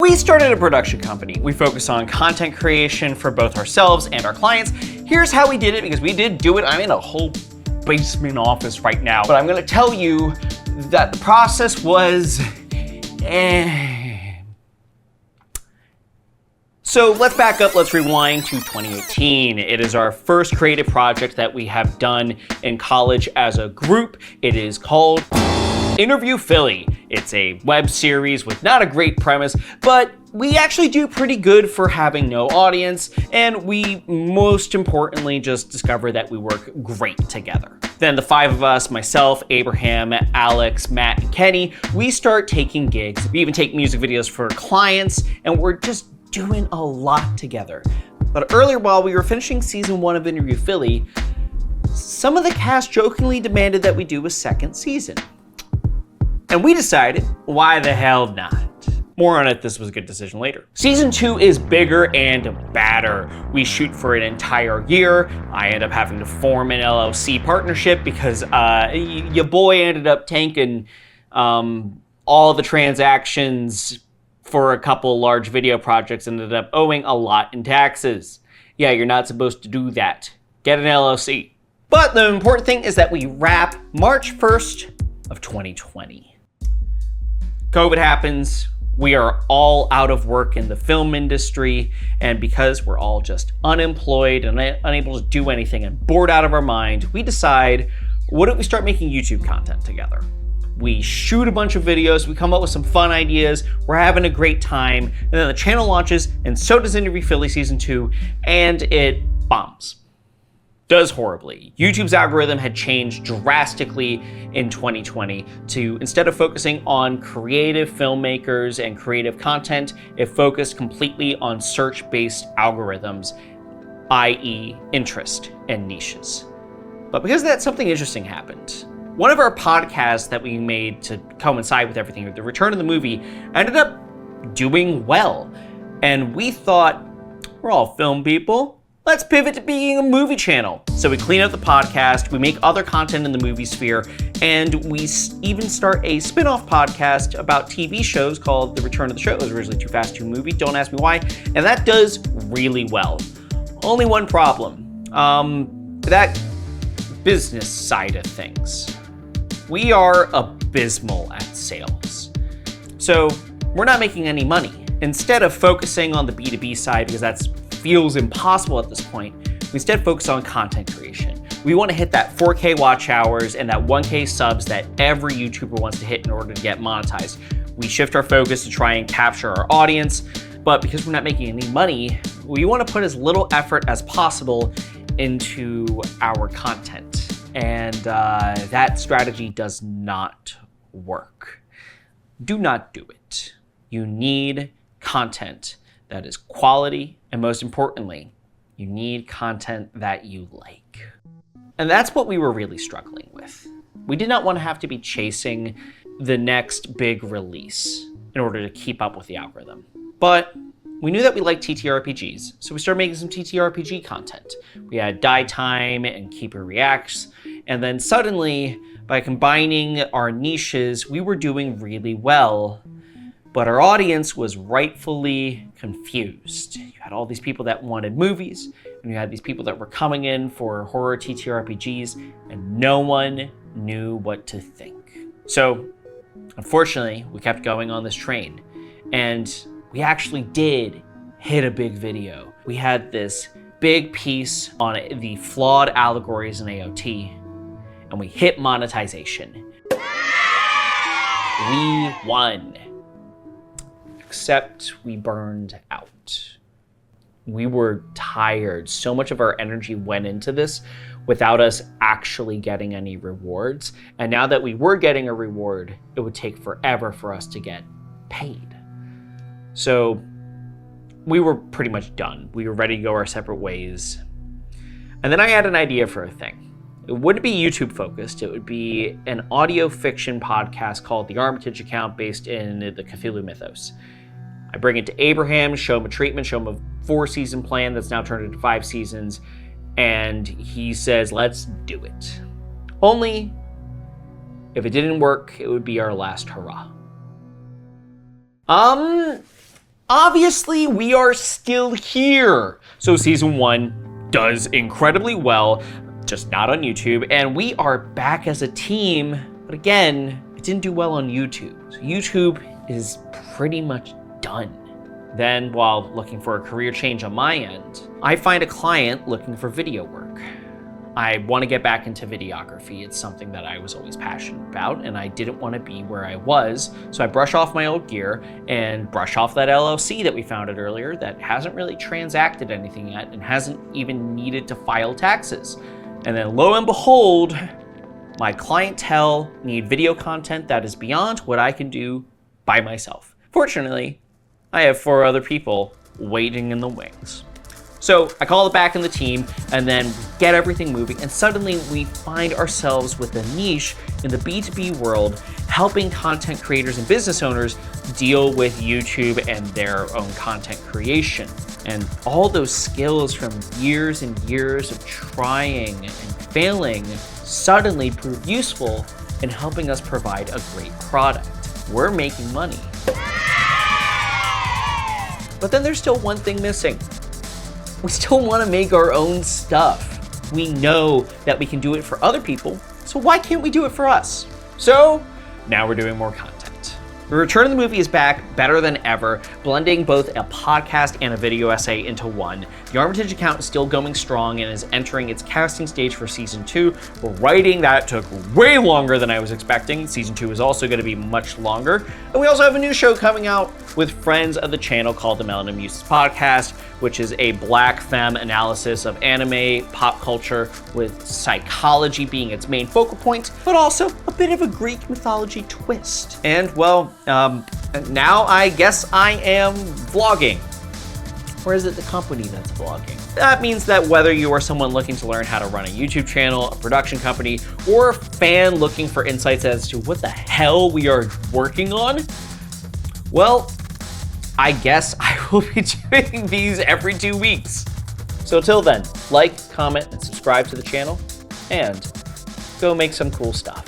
We started a production company. We focus on content creation for both ourselves and our clients. Here's how we did it, because we did do it. I'm in a whole basement office right now, but I'm gonna tell you that the process was So let's back up, let's rewind to 2018. It is our first creative project that we have done in college as a group. It is called Interview Philly. It's a web series with not a great premise, but we actually do pretty good for having no audience, and we most importantly just discover that we work great together. Then the five of us, myself, Abraham, Alex, Matt, and Kenny, we start taking gigs. We even take music videos for clients, and we're just doing a lot together. But earlier, while we were finishing season 1 of Interview Philly, some of the cast jokingly demanded that we do a second season. And we decided, why the hell not? More on it, this was a good decision later. Season 2 is bigger and badder. We shoot for an entire year. I end up having to form an LLC partnership because your boy ended up tanking all the transactions for a couple large video projects, ended up owing a lot in taxes. Yeah, you're not supposed to do that. Get an LLC. But the important thing is that we wrap March 1st of 2020. COVID happens. We are all out of work in the film industry, and because we're all just unemployed and unable to do anything and bored out of our mind, we decide, what if we start making YouTube content together? We shoot a bunch of videos, we come up with some fun ideas, we're having a great time, and then the channel launches, and so does Interview Philly Season 2, and it bombs. Does horribly. YouTube's algorithm had changed drastically in 2020 to, instead of focusing on creative filmmakers and creative content, it focused completely on search-based algorithms, i.e. interest and niches. But because of that, something interesting happened. One of our podcasts that we made to coincide with everything, The Return of the Movie, ended up doing well. And we thought, we're all film people, let's pivot to being a movie channel. So we clean up the podcast, we make other content in the movie sphere, and we even start a spin-off podcast about TV shows called The Return of the Show. It was originally Too Fast, Too Movie, don't ask me why, and that does really well. Only one problem, that business side of things. We are abysmal at sales. So we're not making any money. Instead of focusing on the B2B side, because that feels impossible at this point, we instead focus on content creation. We want to hit that 4K watch hours and that 1K subs that every YouTuber wants to hit in order to get monetized. We shift our focus to try and capture our audience, but because we're not making any money, we want to put as little effort as possible into our content. And that strategy does not work. Do not do it. You need content that is quality, and most importantly, you need content that you like. And that's what we were really struggling with. We did not want to have to be chasing the next big release in order to keep up with the algorithm. But we knew that we liked TTRPGs, so we started making some TTRPG content. We had Die Time and Keeper Reacts, and then suddenly, by combining our niches, we were doing really well, but our audience was rightfully confused. You had all these people that wanted movies, and you had these people that were coming in for horror TTRPGs, and no one knew what to think. So, unfortunately, we kept going on this train, and we actually did hit a big video. We had this big piece on the flawed allegories in AOT, and we hit monetization. We won. Except we burned out. We were tired. So much of our energy went into this without us actually getting any rewards. And now that we were getting a reward, it would take forever for us to get paid. So we were pretty much done. We were ready to go our separate ways. And then I had an idea for a thing. It wouldn't be YouTube focused. It would be an audio fiction podcast called The Armitage Account, based in the Cthulhu mythos. I bring it to Abraham, show him a treatment, show him a 4-season plan that's now turned into 5 seasons, and he says, let's do it. Only, if it didn't work, it would be our last hurrah. obviously we are still here. So season 1 does incredibly well, just not on YouTube, and we are back as a team, but again, it didn't do well on YouTube. So YouTube is pretty much done. Then, while looking for a career change on my end, I find a client looking for video work. I want to get back into videography. It's something that I was always passionate about, and I didn't want to be where I was. So I brush off my old gear and brush off that LLC that we founded earlier that hasn't really transacted anything yet and hasn't even needed to file taxes. And then lo and behold, my clientele need video content that is beyond what I can do by myself. Fortunately, I have 4 other people waiting in the wings. So I call it back in the team, and then we get everything moving, and suddenly we find ourselves with a niche in the B2B world, helping content creators and business owners deal with YouTube and their own content creation. And all those skills from years and years of trying and failing suddenly prove useful in helping us provide a great product. We're making money. But then there's still one thing missing. We still want to make our own stuff. We know that we can do it for other people, so why can't we do it for us? So now we're doing more content. The Return of the Movie is back better than ever, blending both a podcast and a video essay into one. The Armitage account is still going strong and is entering its casting stage for season 2. We're writing. That took way longer than I was expecting. Season 2 is also going to be much longer. And we also have a new show coming out with friends of the channel called the Melanin Muses Podcast, which is a black femme analysis of anime, pop culture, with psychology being its main focal point, but also a bit of a Greek mythology twist. And well, now I guess I am vlogging. Or is it the company that's vlogging? That means that whether you are someone looking to learn how to run a YouTube channel, a production company, or a fan looking for insights as to what the hell we are working on, well, I guess I will be doing these every 2 weeks. So till then, like, comment, and subscribe to the channel, and go make some cool stuff.